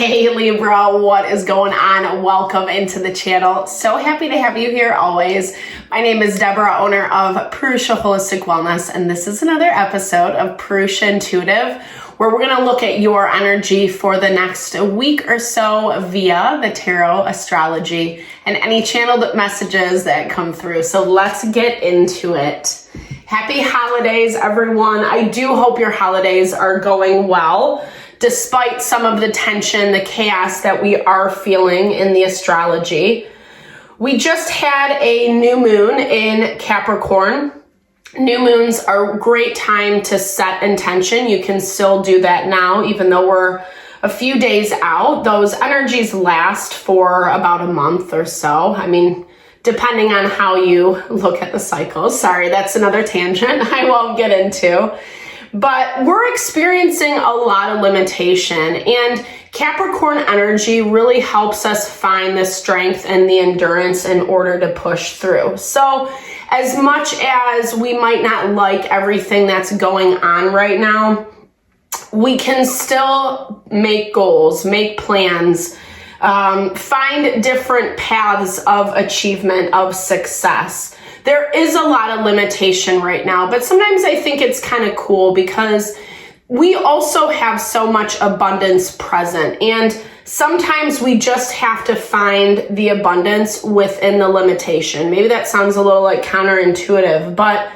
Hey Libra, what is going on? Welcome into the channel. So happy to have you here always. My name is Deborah, owner of Purusha Holistic Wellness, and this is another episode of Purusha Intuitive, where we're going to look at your energy for the next week or so via the tarot, astrology, and any channeled messages that come through. So let's get into it. Happy holidays, everyone. I do hope your holidays are going well, despite some of the tension, the chaos that we are feeling in the astrology. We just had a new moon in Capricorn. New moons are a great time to set intention. You can still do that now, even though we're a few days out. Those energies last for about a month or so. I mean, depending on how you look at the cycles. Sorry, that's another tangent I won't get into. But we're experiencing a lot of limitation, and Capricorn energy really helps us find the strength and the endurance in order to push through. So as much as we might not like everything that's going on right now, we can still make goals, make plans, find different paths of achievement, of success. There is a lot of limitation right now, but sometimes I think it's kind of cool because we also have so much abundance present, and sometimes we just have to find the abundance within the limitation. Maybe that sounds a little like counterintuitive, but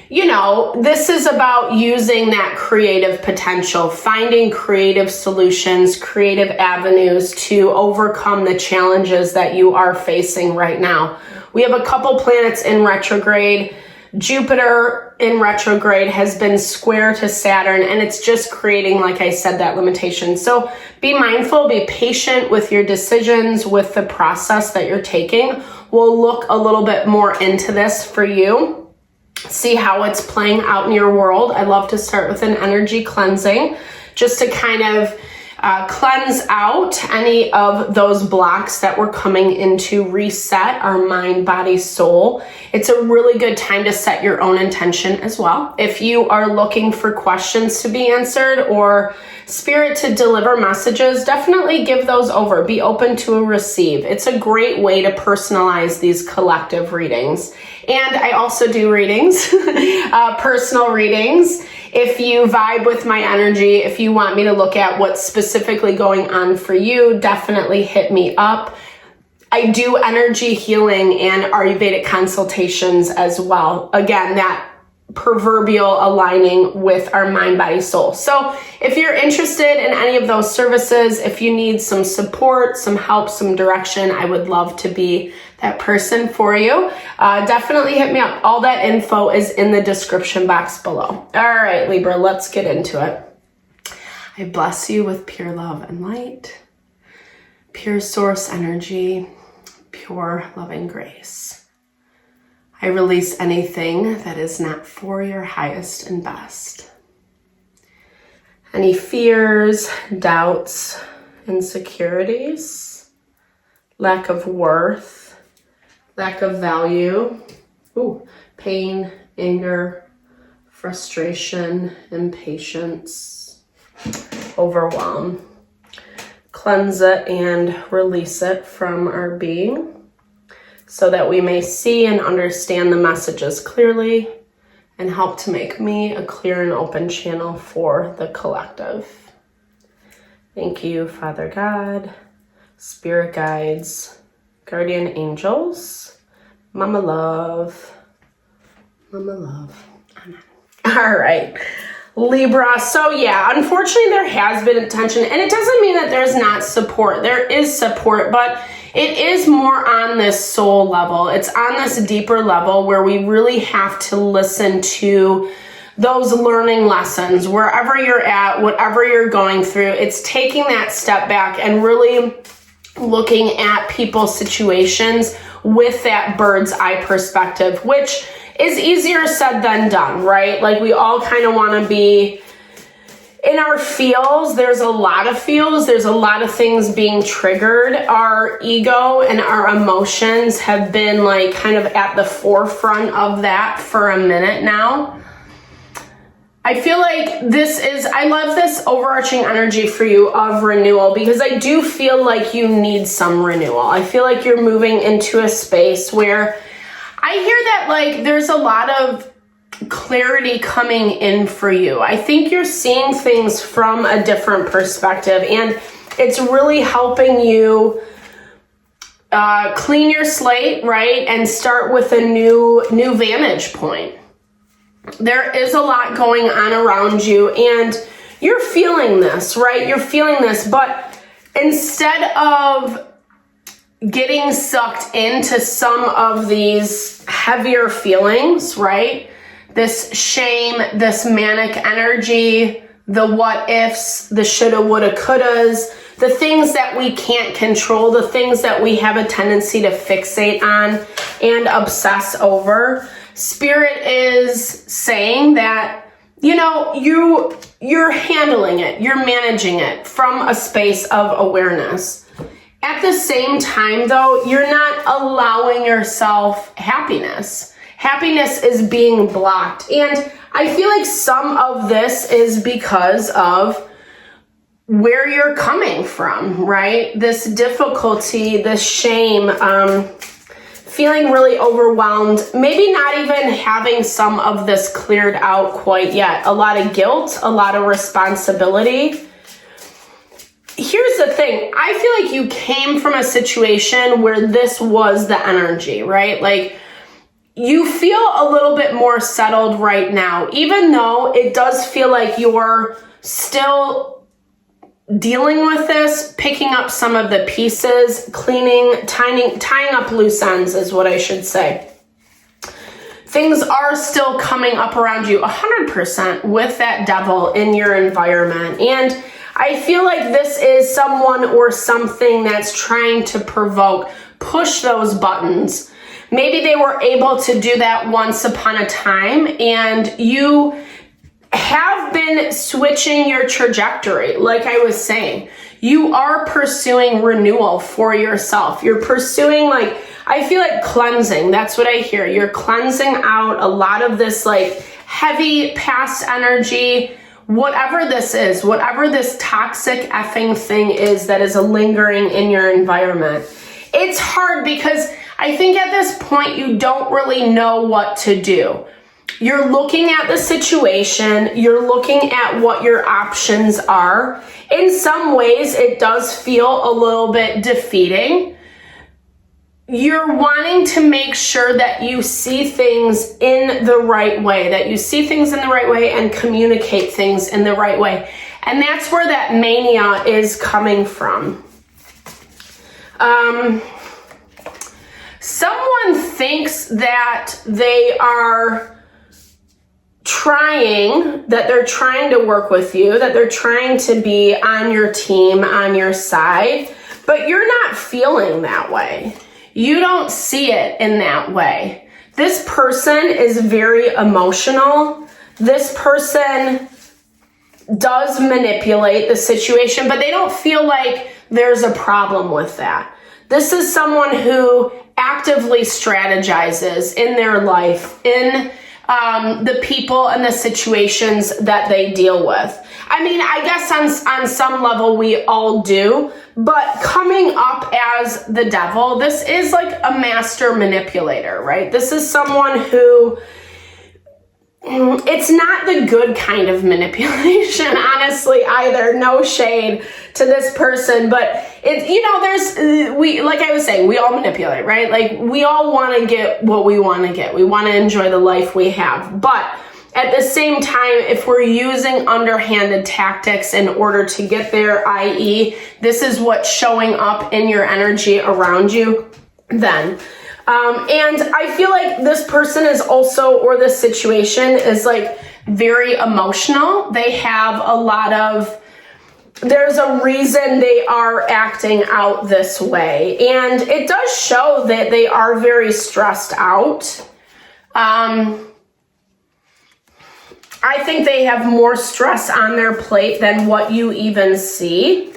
you know, this is about using that creative potential, finding creative solutions, creative avenues to overcome the challenges that you are facing right now. We have a couple planets in retrograde. Jupiter in retrograde has been square to Saturn, and it's just creating, like I said, that limitation. So be mindful, be patient with your decisions, with the process that you're taking. We'll look a little bit more into this for you, see how it's playing out in your world. I love to start with an energy cleansing, just to kind of cleanse out any of those blocks that we're coming into, reset our mind, body, soul. It's a really good time to set your own intention as well. If you are looking for questions to be answered or spirit to deliver messages, definitely give those over. Be open to a receive. It's a great way to personalize these collective readings. And I also do readings, personal readings. If you vibe with my energy, if you want me to look at what's specifically going on for you, definitely hit me up. I do energy healing and Ayurvedic consultations as well. Again, that proverbial aligning with our mind, body, soul. So if you're interested in any of those services, if you need some support, some help, some direction, I would love to be that person for you. Definitely hit me up. All that info is in the description box below. All right, Libra, let's get into it. I bless you with pure love and light, pure source energy, pure loving grace. I release anything that is not for your highest and best. Any fears, doubts, insecurities, lack of worth, lack of value, pain, anger, frustration, impatience, overwhelm. Cleanse it and release it from our being, so that we may see and understand the messages clearly and help to make me a clear and open channel for the collective. Thank you, Father God, Spirit Guides, Guardian Angels, Mama Love, Amen. All right, Libra. So yeah, unfortunately there has been tension, and it doesn't mean that there's not support. There is support, but it is more on this soul level. It's on this deeper level where we really have to listen to those learning lessons. Wherever you're at, whatever you're going through, it's taking that step back and really looking at people's situations with that bird's eye perspective, which is easier said than done, right? Like, we all kind of want to be in our feels. There's a lot of feels. There's a lot of things being triggered. Our ego and our emotions have been like kind of at the forefront of that for a minute now. I feel like I love this overarching energy for you of renewal, because I do feel like you need some renewal. I feel like you're moving into a space where I hear that like there's a lot of clarity coming in for you. I think you're seeing things from a different perspective, and it's really helping you clean your slate, right? And start with a new vantage point. There is a lot going on around you, and you're feeling this, right? You're feeling this, but instead of getting sucked into some of these heavier feelings, right? This shame, this manic energy, the what ifs, the shoulda, woulda, couldas, the things that we can't control, the things that we have a tendency to fixate on and obsess over. Spirit is saying that, you know, you're handling it, you're managing it from a space of awareness. At the same time, though, you're not allowing yourself happiness. Happiness is being blocked. And I feel like some of this is because of where you're coming from, right? This difficulty, this shame, feeling really overwhelmed, maybe not even having some of this cleared out quite yet. A lot of guilt, a lot of responsibility. Here's the thing. I feel like you came from a situation where this was the energy, right? Like you feel a little bit more settled right now, even though it does feel like you're still dealing with this, picking up some of the pieces, cleaning, tying up loose ends is what I should say. Things are still coming up around you 100% with that devil in your environment. And I feel like this is someone or something that's trying to push those buttons. Maybe they were able to do that once upon a time, and you have been switching your trajectory. Like I was saying, you are pursuing renewal for yourself. You're pursuing, like, I feel like cleansing. That's what I hear. You're cleansing out a lot of this like heavy past energy, whatever this is, whatever this toxic effing thing is that is lingering in your environment. It's hard because I think at this point you don't really know what to do. You're looking at the situation, you're looking at what your options are. In some ways, it does feel a little bit defeating. You're wanting to make sure that you see things in the right way, and communicate things in the right way. And that's where that mania is coming from. Someone thinks that they're trying to work with you, that they're trying to be on your team, on your side, but you're not feeling that way. You don't see it in that way. This person is very emotional. This person does manipulate the situation, but they don't feel like there's a problem with that. This is someone who actively strategizes in their life, in the people and the situations that they deal with. I mean, I guess on some level we all do, but coming up as the devil, this is like a master manipulator, right? This is someone who, it's not the good kind of manipulation, honestly, either. No shade to this person, but like I was saying, we all manipulate, right? Like we all want to get what we want to get. We want to enjoy the life we have. But at the same time, if we're using underhanded tactics in order to get there, i.e., this is what's showing up in your energy around you, then. And I feel like this person is also, or this situation is like very emotional. They have there's a reason they are acting out this way. And it does show that they are very stressed out. I think they have more stress on their plate than what you even see.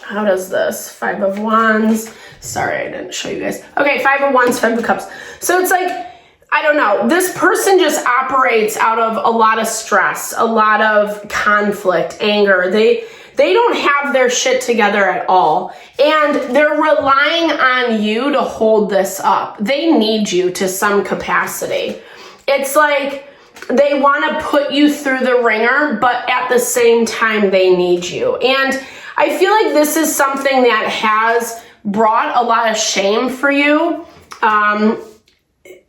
How does this? 5 of Wands. Sorry, I didn't show you guys. Okay, 5 of Wands, 5 of Cups. So it's like I don't know, this person just operates out of a lot of stress, a lot of conflict, anger. They don't have their shit together at all. And they're relying on you to hold this up. They need you to some capacity. It's like they want to put you through the ringer, but at the same time, they need you. And I feel like this is something that has brought a lot of shame for you.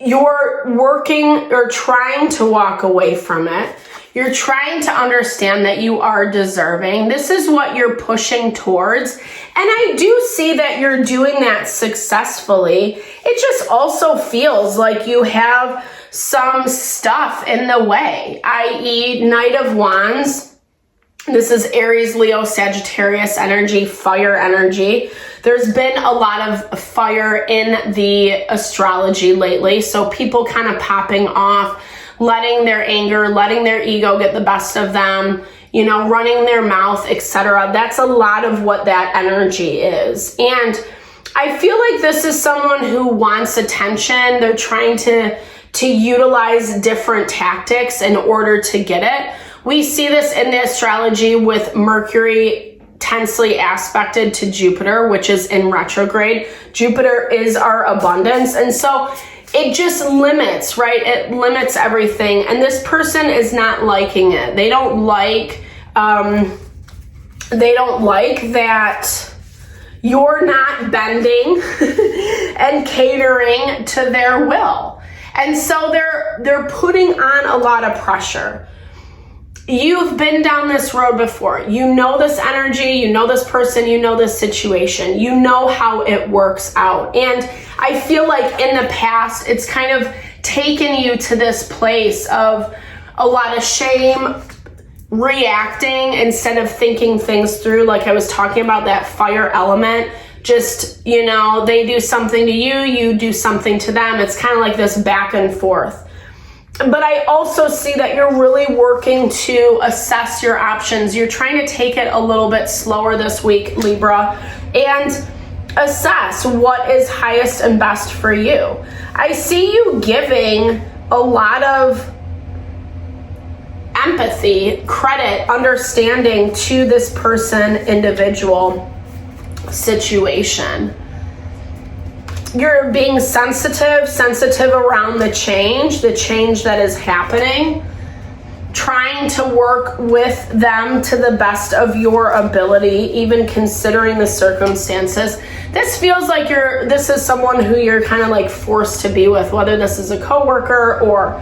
You're working or trying to walk away from it. You're trying to understand that you are deserving. This is what you're pushing towards. And I do see that you're doing that successfully. It just also feels like you have some stuff in the way, i.e. Knight of Wands. This is Aries, Leo, Sagittarius energy, fire energy. There's been a lot of fire in the astrology lately. So people kind of popping off, letting their anger, letting their ego get the best of them, you know, running their mouth, etc. That's a lot of what that energy is. And I feel like this is someone who wants attention. They're trying to utilize different tactics in order to get it. We see this in the astrology with Mercury tensely aspected to Jupiter, which is in retrograde. Jupiter is our abundance. And so it just limits, right? It limits everything. And this person is not liking it. They don't like that you're not bending and catering to their will. And so they're putting on a lot of pressure. You've been down this road before. You know this energy, you know this person, you know this situation. You know how it works out. And I feel like in the past, it's kind of taken you to this place of a lot of shame, reacting instead of thinking things through. Like I was talking about that fire element. Just, you know, they do something to you, you do something to them. It's kind of like this back and forth. But I also see that you're really working to assess your options. You're trying to take it a little bit slower this week, Libra, and assess what is highest and best for you. I see you giving a lot of empathy, credit, understanding to this person, individual situation. You're being sensitive around the change that is happening, trying to work with them to the best of your ability, even considering the circumstances. This feels like this is someone who you're kind of like forced to be with, whether this is a coworker or,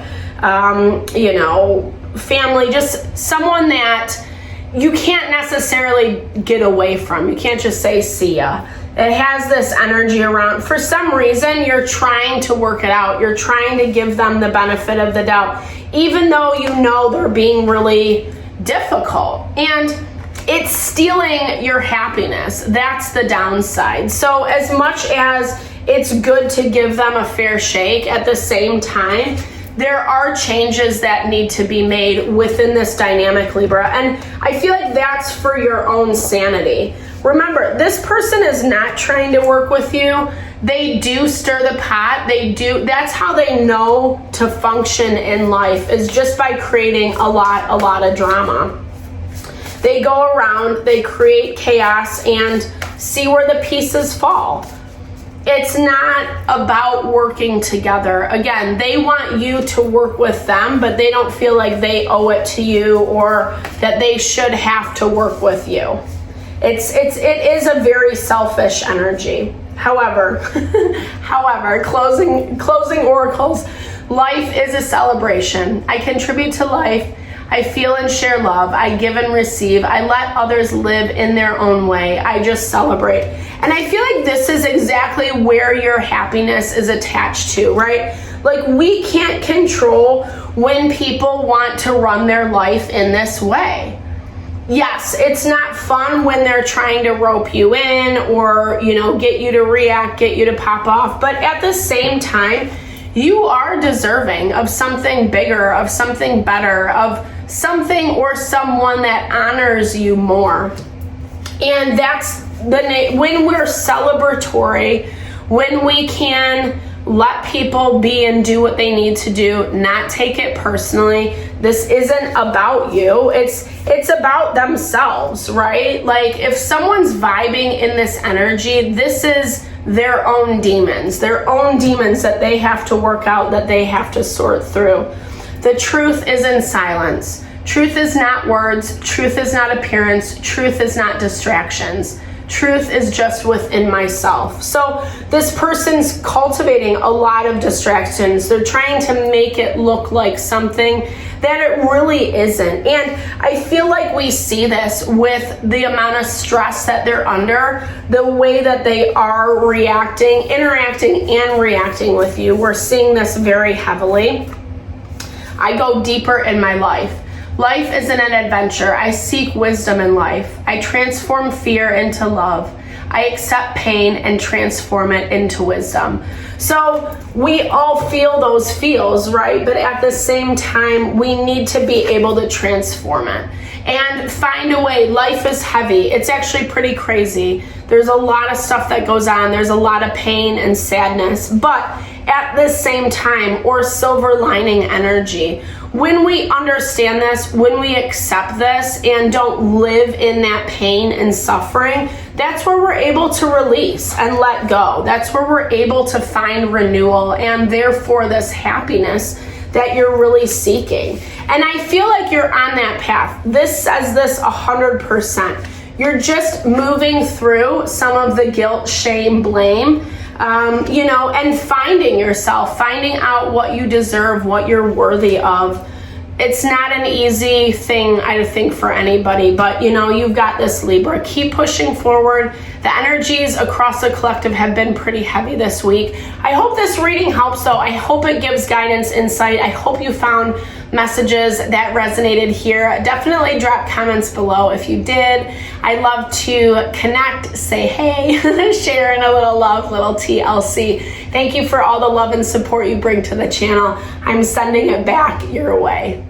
you know, family, just someone that you can't necessarily get away from. You can't just say, see ya. It has this energy around. For some reason, you're trying to work it out. You're trying to give them the benefit of the doubt, even though you know they're being really difficult. And it's stealing your happiness. That's the downside. So as much as it's good to give them a fair shake, at the same time, there are changes that need to be made within this dynamic, Libra. And I feel like that's for your own sanity. Remember, this person is not trying to work with you. They do stir the pot. That's how they know to function in life, is just by creating a lot of drama. They go around, they create chaos and see where the pieces fall. It's not about working together. Again, they want you to work with them, but they don't feel like they owe it to you or that they should have to work with you. It is a very selfish energy. However, closing oracles, life is a celebration. I contribute to life. I feel and share love. I give and receive. I let others live in their own way. I just celebrate. And I feel like this is exactly where your happiness is attached to, right? Like, we can't control when people want to run their life in this way. Yes, it's not fun when they're trying to rope you in or, you know, get you to react, get you to pop off. But at the same time, you are deserving of something bigger, of something better, of something or someone that honors you more. And that's when we're celebratory, when we can let people be and do what they need to do, not take it personally. This isn't about you. It's about themselves, right? Like if someone's vibing in this energy, this is their own demons that they have to work out, that they have to sort through. The truth is in silence. Truth is not words. Truth is not appearance. Truth is not distractions. Truth is just within myself. So this person's cultivating a lot of distractions. They're trying to make it look like something that it really isn't. And I feel like we see this with the amount of stress that they're under, the way that they are reacting, interacting and reacting with you. We're seeing this very heavily. I go deeper in my life. Life isn't an adventure. I seek wisdom in life. I transform fear into love. I accept pain and transform it into wisdom. So we all feel those feels, right? But at the same time, we need to be able to transform it and find a way. Life is heavy. It's actually pretty crazy. There's a lot of stuff that goes on. There's a lot of pain and sadness, but at the same time, or silver lining energy. When we understand this, when we accept this and don't live in that pain and suffering, that's where we're able to release and let go. That's where we're able to find renewal and therefore this happiness that you're really seeking. And I feel like you're on that path. This says this 100%. You're just moving through some of the guilt, shame, blame, and finding yourself, finding out what you deserve, what you're worthy of. It's not an easy thing, I think, for anybody, but you've got this, Libra. Keep pushing forward. The energies across the collective have been pretty heavy this week. I hope this reading helps, though. I hope it gives guidance, insight. I hope you found messages that resonated here. Definitely drop comments below if you did. I'd love to connect, say hey, sharing a little love, little TLC. Thank you for all the love and support you bring to the channel. I'm sending it back your way.